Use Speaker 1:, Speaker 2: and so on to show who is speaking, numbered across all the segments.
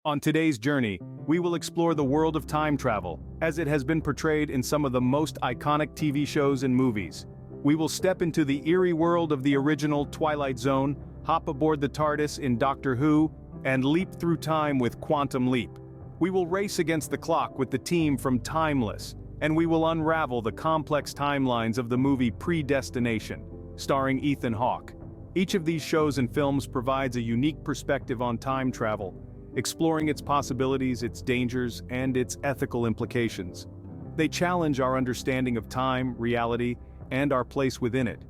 Speaker 1: On today's journey, we will explore the world of time travel, as it has been portrayed in some of the most iconic TV shows and movies. We will step into the eerie world of the original Twilight Zone, hop aboard the TARDIS in Doctor Who, and leap through time with Quantum Leap. We will race against the clock with the team from Timeless, and we will unravel the complex timelines of the movie Predestination, starring Ethan Hawke. Each of these shows and films provides a unique perspective on time travel, exploring its possibilities, its dangers, and its ethical implications. They challenge our understanding of time, reality, and our place within it.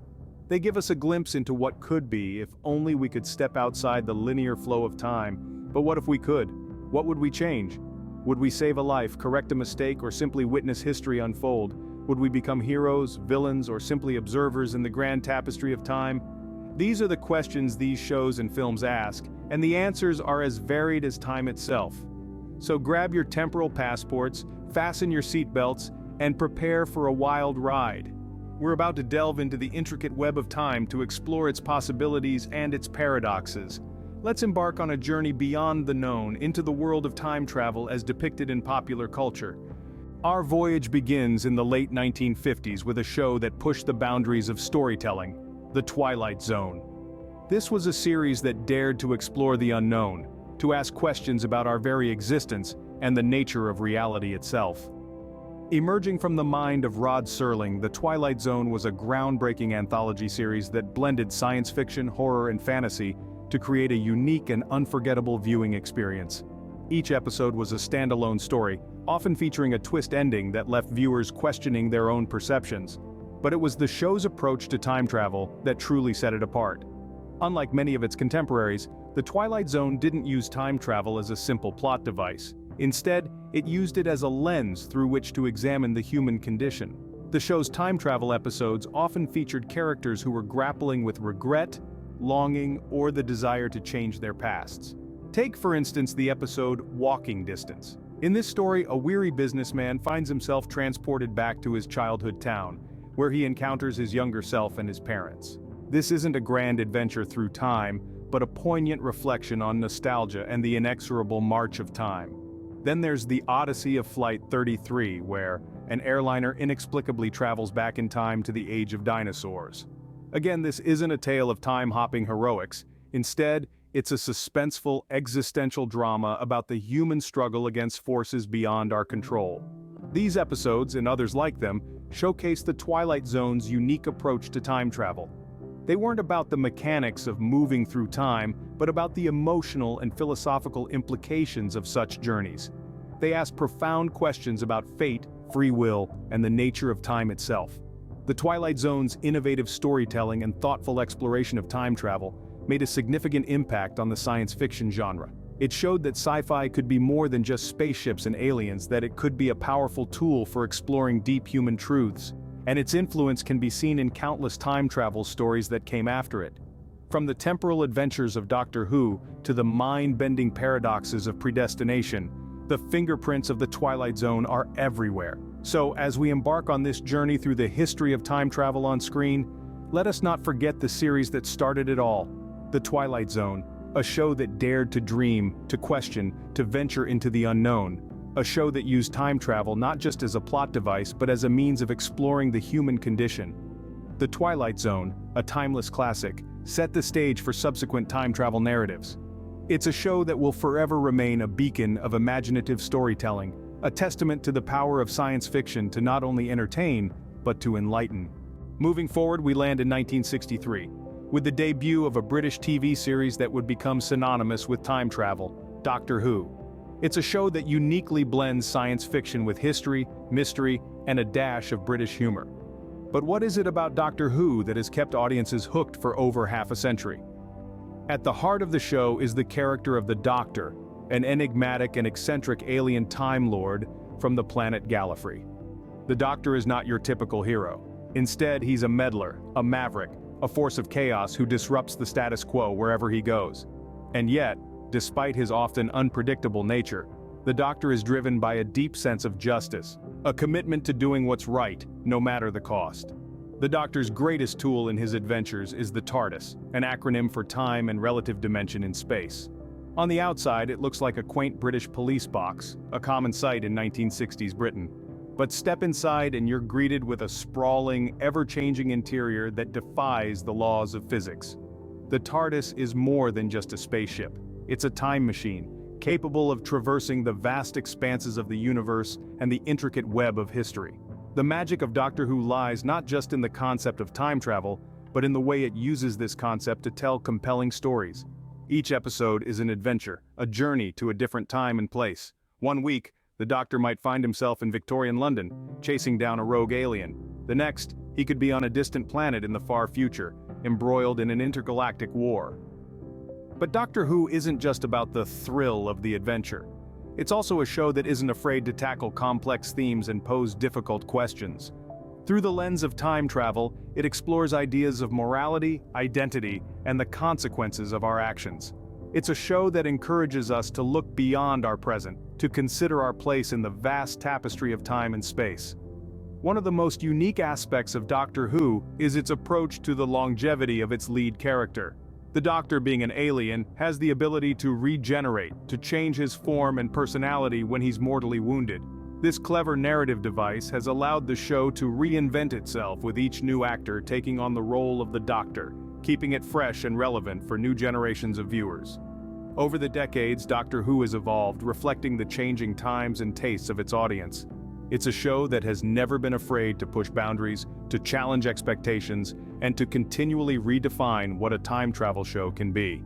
Speaker 1: They give us a glimpse into what could be if only we could step outside the linear flow of time. But what if we could? What would we change? Would we save a life, correct a mistake, or simply witness history unfold? Would we become heroes, villains, or simply observers in the grand tapestry of time? These are the questions these shows and films ask, and the answers are as varied as time itself. So grab your temporal passports, fasten your seatbelts, and prepare for a wild ride. We're about to delve into the intricate web of time to explore its possibilities and its paradoxes. Let's embark on a journey beyond the known into the world of time travel as depicted in popular culture. Our voyage begins in the late 1950s with a show that pushed the boundaries of storytelling, The Twilight Zone. This was a series that dared to explore the unknown, to ask questions about our very existence and the nature of reality itself. Emerging from the mind of Rod Serling, The Twilight Zone was a groundbreaking anthology series that blended science fiction, horror, and fantasy to create a unique and unforgettable viewing experience. Each episode was a standalone story, often featuring a twist ending that left viewers questioning their own perceptions. But it was the show's approach to time travel that truly set it apart. Unlike many of its contemporaries, The Twilight Zone didn't use time travel as a simple plot device. Instead, it used it as a lens through which to examine the human condition. The show's time travel episodes often featured characters who were grappling with regret, longing, or the desire to change their pasts. Take, for instance, the episode Walking Distance. In this story, a weary businessman finds himself transported back to his childhood town, where he encounters his younger self and his parents. This isn't a grand adventure through time, but a poignant reflection on nostalgia and the inexorable march of time. Then there's the Odyssey of Flight 33, where an airliner inexplicably travels back in time to the age of dinosaurs. Again, this isn't a tale of time-hopping heroics. Instead, it's a suspenseful, existential drama about the human struggle against forces beyond our control. These episodes, and others like them, showcase the Twilight Zone's unique approach to time travel. They weren't about the mechanics of moving through time, but about the emotional and philosophical implications of such journeys. They asked profound questions about fate, free will, and the nature of time itself. The Twilight Zone's innovative storytelling and thoughtful exploration of time travel made a significant impact on the science fiction genre. It showed that sci-fi could be more than just spaceships and aliens, that it could be a powerful tool for exploring deep human truths. And its influence can be seen in countless time travel stories that came after it. From the temporal adventures of Doctor Who to the mind-bending paradoxes of Predestination, the fingerprints of the Twilight Zone are everywhere. So, as we embark on this journey through the history of time travel on screen, let us not forget the series that started it all, The Twilight Zone, a show that dared to dream, to question, to venture into the unknown. A show that used time travel not just as a plot device but as a means of exploring the human condition. The Twilight Zone, a timeless classic, set the stage for subsequent time travel narratives. It's a show that will forever remain a beacon of imaginative storytelling, a testament to the power of science fiction to not only entertain, but to enlighten. Moving forward, we land in 1963, with the debut of a British TV series that would become synonymous with time travel, Doctor Who. It's a show that uniquely blends science fiction with history, mystery, and a dash of British humor. But what is it about Doctor Who that has kept audiences hooked for over half a century? At the heart of the show is the character of the Doctor, an enigmatic and eccentric alien Time Lord from the planet Gallifrey. The Doctor is not your typical hero. Instead, he's a meddler, a maverick, a force of chaos who disrupts the status quo wherever he goes. And yet, despite his often unpredictable nature, the Doctor is driven by a deep sense of justice, a commitment to doing what's right, no matter the cost. The Doctor's greatest tool in his adventures is the TARDIS, an acronym for time and relative dimension in space. On the outside, it looks like a quaint British police box, a common sight in 1960s Britain. But step inside and you're greeted with a sprawling, ever-changing interior that defies the laws of physics. The TARDIS is more than just a spaceship. It's a time machine, capable of traversing the vast expanses of the universe and the intricate web of history. The magic of Doctor Who lies not just in the concept of time travel, but in the way it uses this concept to tell compelling stories. Each episode is an adventure, a journey to a different time and place. One week, the Doctor might find himself in Victorian London, chasing down a rogue alien. The next, he could be on a distant planet in the far future, embroiled in an intergalactic war. But Doctor Who isn't just about the thrill of the adventure. It's also a show that isn't afraid to tackle complex themes and pose difficult questions. Through the lens of time travel, it explores ideas of morality, identity, and the consequences of our actions. It's a show that encourages us to look beyond our present, to consider our place in the vast tapestry of time and space. One of the most unique aspects of Doctor Who is its approach to the longevity of its lead character. The Doctor, being an alien, has the ability to regenerate, to change his form and personality when he's mortally wounded. This clever narrative device has allowed the show to reinvent itself, with each new actor taking on the role of the Doctor, keeping it fresh and relevant for new generations of viewers. Over the decades, Doctor Who has evolved, reflecting the changing times and tastes of its audience. It's a show that has never been afraid to push boundaries, to challenge expectations, and to continually redefine what a time travel show can be.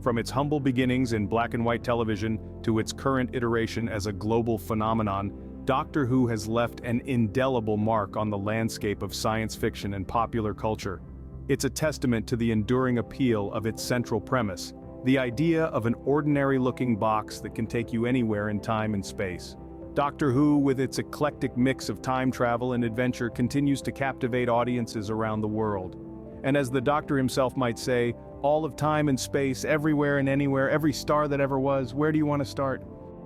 Speaker 1: From its humble beginnings in black and white television to its current iteration as a global phenomenon, Doctor Who has left an indelible mark on the landscape of science fiction and popular culture. It's a testament to the enduring appeal of its central premise, the idea of an ordinary-looking box that can take you anywhere in time and space. Doctor Who, with its eclectic mix of time travel and adventure, continues to captivate audiences around the world. And as the Doctor himself might say, all of time and space, everywhere and anywhere, every star that ever was, where do you want to start?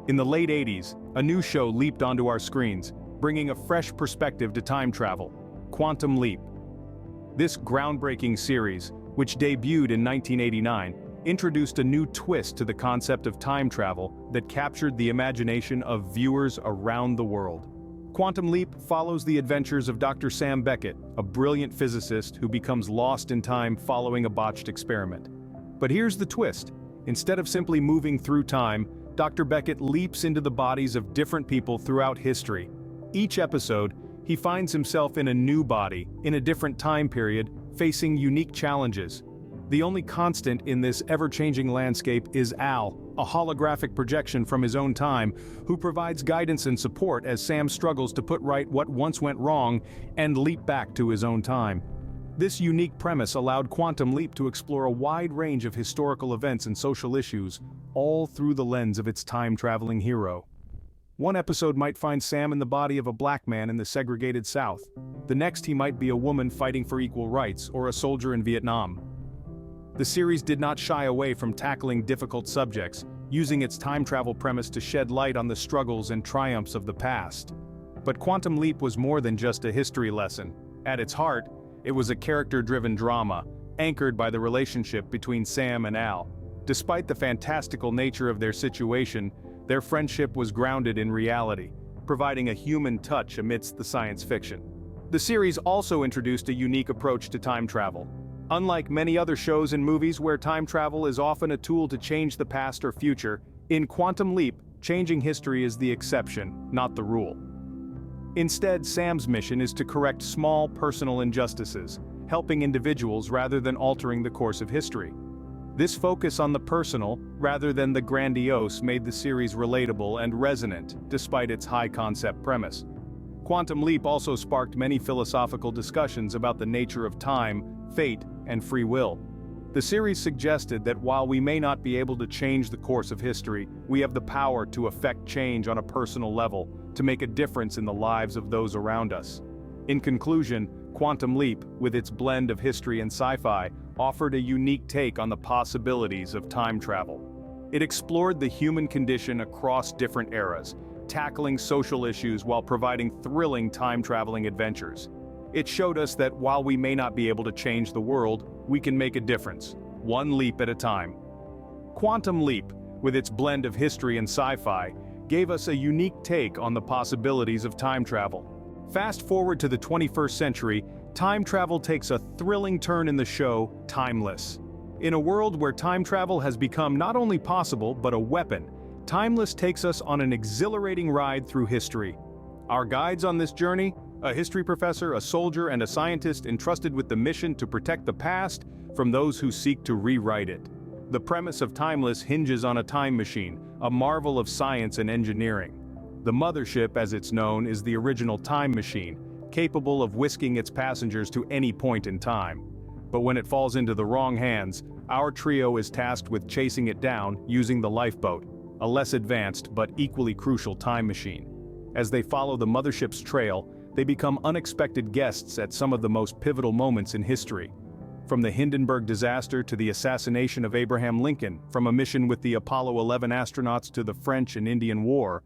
Speaker 1: In the late 80s, a new show leaped onto our screens, bringing a fresh perspective to time travel: Quantum Leap. This groundbreaking series, which debuted in 1989, introduced a new twist to the concept of time travel that captured the imagination of viewers around the world. Quantum Leap follows the adventures of Dr. Sam Beckett, a brilliant physicist who becomes lost in time following a botched experiment. But here's the twist. Instead of simply moving through time, Dr. Beckett leaps into the bodies of different people throughout history. Each episode, he finds himself in a new body, in a different time period, facing unique challenges. The only constant in this ever-changing landscape is Al, a holographic projection from his own time, who provides guidance and support as Sam struggles to put right what once went wrong and leap back to his own time. This unique premise allowed Quantum Leap to explore a wide range of historical events and social issues, all through the lens of its time-traveling hero. One episode might find Sam in the body of a black man in the segregated South. The next, he might be a woman fighting for equal rights, or a soldier in Vietnam. The series did not shy away from tackling difficult subjects, using its time travel premise to shed light on the struggles and triumphs of the past. But Quantum Leap was more than just a history lesson. At its heart, it was a character-driven drama, anchored by the relationship between Sam and Al. Despite the fantastical nature of their situation, their friendship was grounded in reality, providing a human touch amidst the science fiction. The series also introduced a unique approach to time travel. Unlike many other shows and movies where time travel is often a tool to change the past or future, in Quantum Leap, changing history is the exception, not the rule. Instead, Sam's mission is to correct small personal injustices, helping individuals rather than altering the course of history. This focus on the personal, rather than the grandiose, made the series relatable and resonant, despite its high-concept premise. Quantum Leap also sparked many philosophical discussions about the nature of time, fate, and free will. The series suggested that while we may not be able to change the course of history, we have the power to affect change on a personal level, to make a difference in the lives of those around us. In conclusion, Quantum Leap, with its blend of history and sci-fi, offered a unique take on the possibilities of time travel. It explored the human condition across different eras, tackling social issues while providing thrilling time-traveling adventures. It showed us that while we may not be able to change the world, we can make a difference, one leap at a time. Quantum Leap, with its blend of history and sci-fi, gave us a unique take on the possibilities of time travel. Fast forward to the 21st century, time travel takes a thrilling turn in the show, Timeless. In a world where time travel has become not only possible but a weapon, Timeless takes us on an exhilarating ride through history. Our guides on this journey? A history professor, a soldier, and a scientist entrusted with the mission to protect the past from those who seek to rewrite it. The premise of Timeless hinges on a time machine, a marvel of science and engineering. The mothership, as it's known, is the original time machine, capable of whisking its passengers to any point in time. But when it falls into the wrong hands, our trio is tasked with chasing it down using the lifeboat, a less advanced but equally crucial time machine. As they follow the mothership's trail, they become unexpected guests at some of the most pivotal moments in history. From the Hindenburg disaster to the assassination of Abraham Lincoln, from a mission with the Apollo 11 astronauts to the French and Indian War,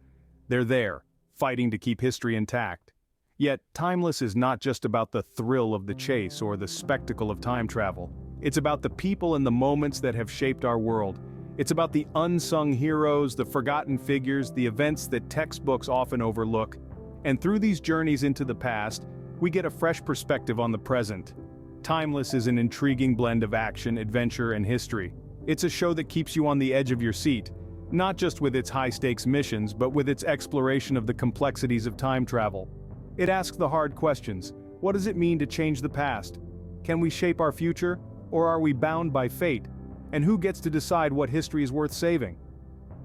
Speaker 1: they're there, fighting to keep history intact. Yet, Timeless is not just about the thrill of the chase or the spectacle of time travel. It's about the people and the moments that have shaped our world. It's about the unsung heroes, the forgotten figures, the events that textbooks often overlook. And through these journeys into the past, we get a fresh perspective on the present. Timeless is an intriguing blend of action, adventure, and history. It's a show that keeps you on the edge of your seat, not just with its high-stakes missions, but with its exploration of the complexities of time travel. It asks the hard questions. What does it mean to change the past? Can we shape our future, or are we bound by fate? And who gets to decide what history is worth saving?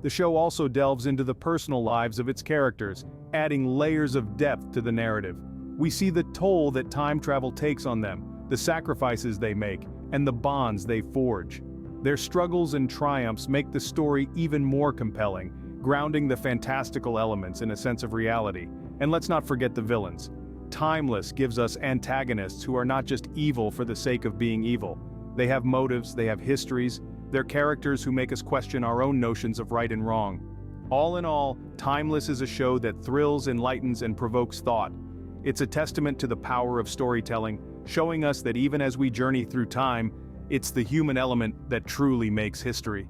Speaker 1: The show also delves into the personal lives of its characters, adding layers of depth to the narrative. We see the toll that time travel takes on them, the sacrifices they make, and the bonds they forge. Their struggles and triumphs make the story even more compelling, grounding the fantastical elements in a sense of reality. And let's not forget the villains. Timeless gives us antagonists who are not just evil for the sake of being evil. They have motives, they have histories, they're characters who make us question our own notions of right and wrong. All in all, Timeless is a show that thrills, enlightens, and provokes thought. It's a testament to the power of storytelling, showing us that even as we journey through time, it's the human element that truly makes history.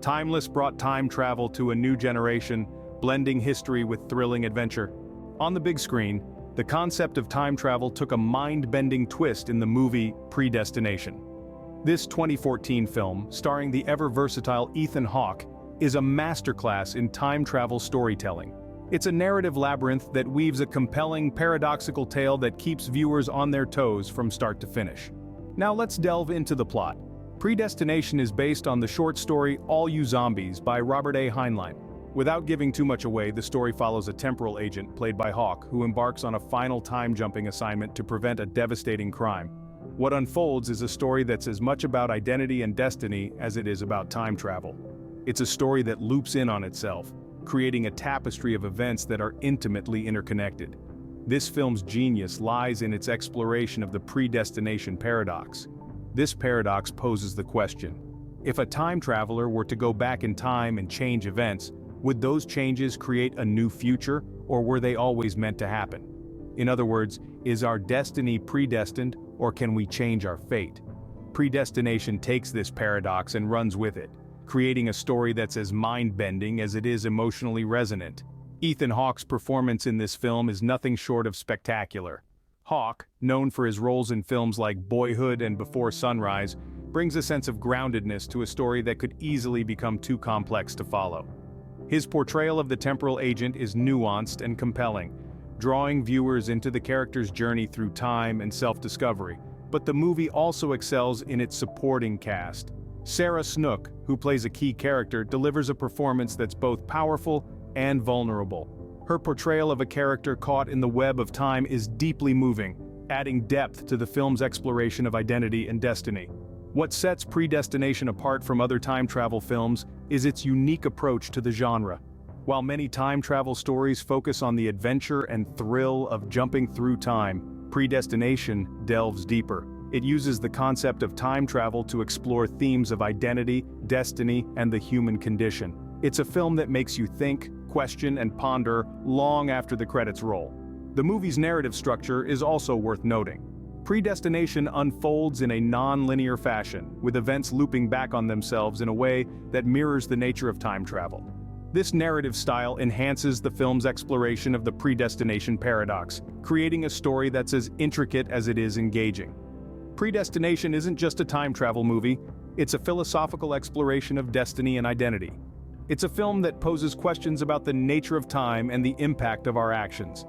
Speaker 1: Timeless brought time travel to a new generation, blending history with thrilling adventure. On the big screen, the concept of time travel took a mind-bending twist in the movie Predestination. This 2014 film, starring the ever-versatile Ethan Hawke, is a masterclass in time travel storytelling. It's a narrative labyrinth that weaves a compelling, paradoxical tale that keeps viewers on their toes from start to finish. Now let's delve into the plot. Predestination is based on the short story All You Zombies by Robert A. Heinlein. Without giving too much away, the story follows a temporal agent, played by Hawke, who embarks on a final time-jumping assignment to prevent a devastating crime. What unfolds is a story that's as much about identity and destiny as it is about time travel. It's a story that loops in on itself, creating a tapestry of events that are intimately interconnected. This film's genius lies in its exploration of the predestination paradox. This paradox poses the question: if a time traveler were to go back in time and change events, would those changes create a new future, or were they always meant to happen? In other words, is our destiny predestined, or can we change our fate? Predestination takes this paradox and runs with it, creating a story that's as mind-bending as it is emotionally resonant. Ethan Hawke's performance in this film is nothing short of spectacular. Hawke, known for his roles in films like Boyhood and Before Sunrise, brings a sense of groundedness to a story that could easily become too complex to follow. His portrayal of the temporal agent is nuanced and compelling, drawing viewers into the character's journey through time and self-discovery. But the movie also excels in its supporting cast. Sarah Snook, who plays a key character, delivers a performance that's both powerful and vulnerable. Her portrayal of a character caught in the web of time is deeply moving, adding depth to the film's exploration of identity and destiny. What sets Predestination apart from other time travel films is its unique approach to the genre. While many time travel stories focus on the adventure and thrill of jumping through time, Predestination delves deeper. It uses the concept of time travel to explore themes of identity, destiny, and the human condition. It's a film that makes you think, question, and ponder long after the credits roll. The movie's narrative structure is also worth noting. Predestination unfolds in a non-linear fashion, with events looping back on themselves in a way that mirrors the nature of time travel. This narrative style enhances the film's exploration of the predestination paradox, creating a story that's as intricate as it is engaging. Predestination isn't just a time travel movie, it's a philosophical exploration of destiny and identity. It's a film that poses questions about the nature of time and the impact of our actions.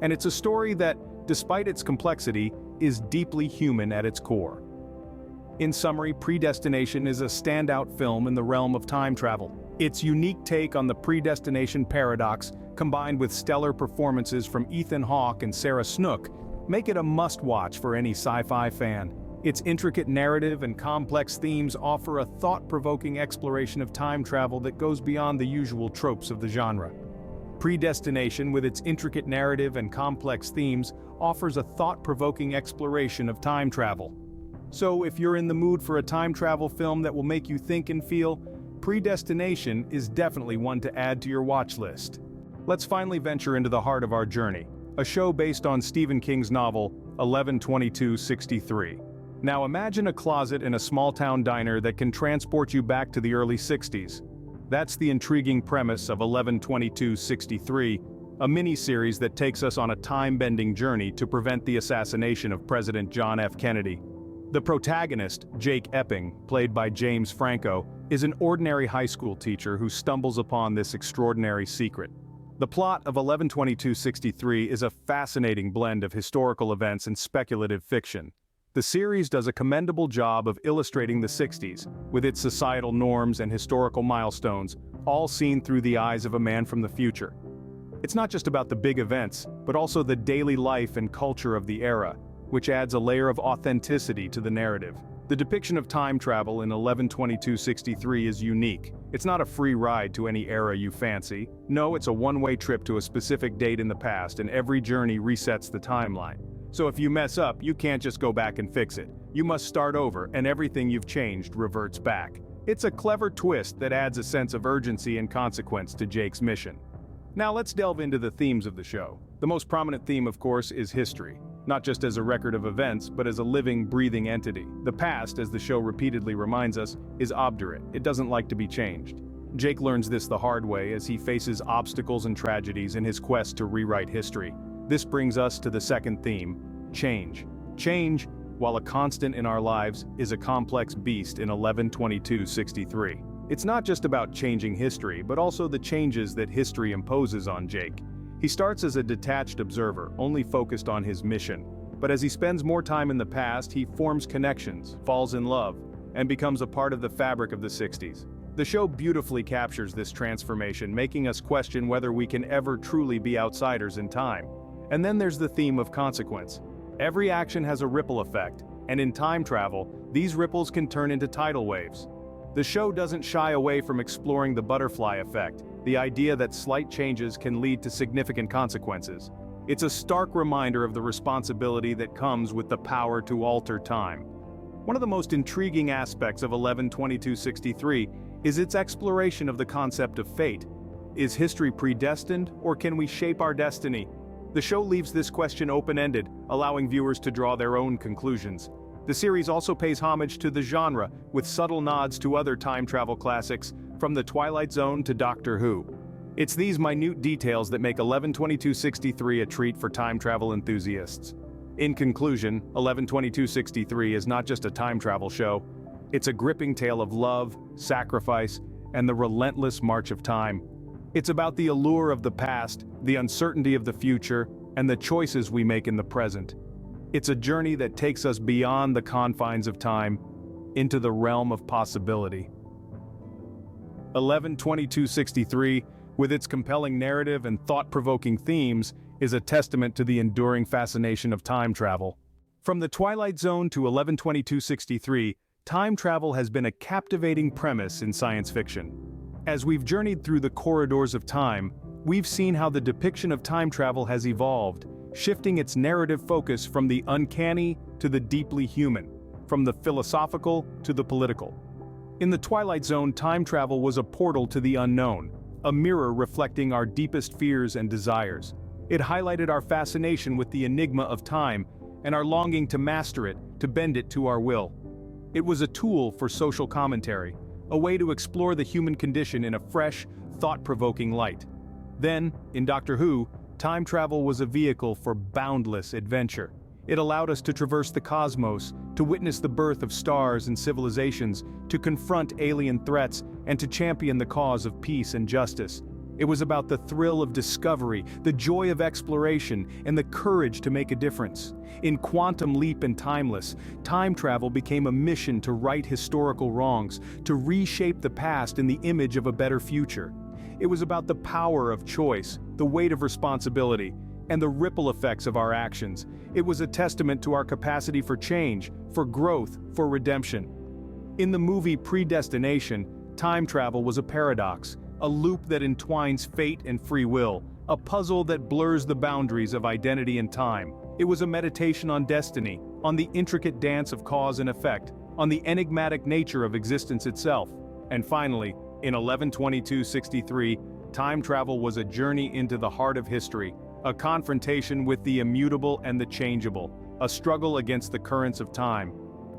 Speaker 1: And it's a story that, despite its complexity, is deeply human at its core. In summary, Predestination is a standout film in the realm of time travel. Its unique take on the predestination paradox, combined with stellar performances from Ethan Hawke and Sarah Snook, make it a must-watch for any sci-fi fan. Its intricate narrative and complex themes offer a thought-provoking exploration of time travel that goes beyond the usual tropes of the genre. Predestination, with its intricate narrative and complex themes, offers a thought-provoking exploration of time travel. So if you're in the mood for a time travel film that will make you think and feel, Predestination is definitely one to add to your watch list. Let's finally venture into the heart of our journey, a show based on Stephen King's novel, 11/22/63. Now imagine a closet in a small-town diner that can transport you back to the early 60s. That's the intriguing premise of 11/22/63, a mini-series that takes us on a time-bending journey to prevent the assassination of President John F. Kennedy. The protagonist, Jake Epping, played by James Franco, is an ordinary high school teacher who stumbles upon this extraordinary secret. The plot of 11/22/63 is a fascinating blend of historical events and speculative fiction. The series does a commendable job of illustrating the 60s, with its societal norms and historical milestones, all seen through the eyes of a man from the future. It's not just about the big events, but also the daily life and culture of the era, which adds a layer of authenticity to the narrative. The depiction of time travel in 11/22/63 is unique. It's not a free ride to any era you fancy. No, it's a one-way trip to a specific date in the past, and every journey resets the timeline. So if you mess up, you can't just go back and fix it. You must start over, and everything you've changed reverts back. It's a clever twist that adds a sense of urgency and consequence to Jake's mission. Now let's delve into the themes of the show. The most prominent theme, of course, is history. Not just as a record of events, but as a living, breathing entity. The past, as the show repeatedly reminds us, is obdurate. It doesn't like to be changed. Jake learns this the hard way as he faces obstacles and tragedies in his quest to rewrite history. This brings us to the second theme, change. Change, while a constant in our lives, is a complex beast in 11/22/63. It's not just about changing history, but also the changes that history imposes on Jake. He starts as a detached observer, only focused on his mission. But as he spends more time in the past, he forms connections, falls in love, and becomes a part of the fabric of the 60s. The show beautifully captures this transformation, making us question whether we can ever truly be outsiders in time. And then there's the theme of consequence. Every action has a ripple effect, and in time travel, these ripples can turn into tidal waves. The show doesn't shy away from exploring the butterfly effect, the idea that slight changes can lead to significant consequences. It's a stark reminder of the responsibility that comes with the power to alter time. One of the most intriguing aspects of 11/22/63 is its exploration of the concept of fate. Is history predestined, or can we shape our destiny? The show leaves this question open-ended, allowing viewers to draw their own conclusions. The series also pays homage to the genre, with subtle nods to other time travel classics, from the Twilight Zone to Doctor Who. It's these minute details that make 11/22/63 a treat for time travel enthusiasts. In conclusion, 11/22/63 is not just a time travel show. It's a gripping tale of love, sacrifice, and the relentless march of time. It's about the allure of the past, the uncertainty of the future, and the choices we make in the present. It's a journey that takes us beyond the confines of time, into the realm of possibility. 11/22/63, with its compelling narrative and thought-provoking themes, is a testament to the enduring fascination of time travel. From the Twilight Zone to 11/22/63, time travel has been a captivating premise in science fiction. As we've journeyed through the corridors of time, we've seen how the depiction of time travel has evolved, shifting its narrative focus from the uncanny to the deeply human, from the philosophical to the political. In the Twilight Zone, time travel was a portal to the unknown, a mirror reflecting our deepest fears and desires. It highlighted our fascination with the enigma of time, and our longing to master it, to bend it to our will. It was a tool for social commentary, a way to explore the human condition in a fresh, thought-provoking light. Then, in Doctor Who, time travel was a vehicle for boundless adventure. It allowed us to traverse the cosmos, to witness the birth of stars and civilizations, to confront alien threats, and to champion the cause of peace and justice. It was about the thrill of discovery, the joy of exploration, and the courage to make a difference. In Quantum Leap and Timeless, time travel became a mission to right historical wrongs, to reshape the past in the image of a better future. It was about the power of choice, the weight of responsibility, and the ripple effects of our actions. It was a testament to our capacity for change, for growth, for redemption. In the movie Predestination, time travel was a paradox, a loop that entwines fate and free will, a puzzle that blurs the boundaries of identity and time. It was a meditation on destiny, on the intricate dance of cause and effect, on the enigmatic nature of existence itself. And finally, in 11/22/63, time travel was a journey into the heart of history, a confrontation with the immutable and the changeable, a struggle against the currents of time.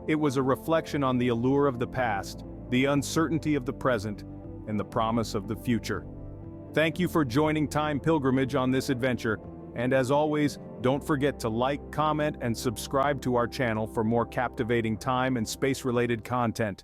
Speaker 1: It was a reflection on the allure of the past, the uncertainty of the present, and the promise of the future. Thank you for joining Time Pilgrimage on this adventure, and as always, don't forget to like, comment, and subscribe to our channel for more captivating time and space-related content.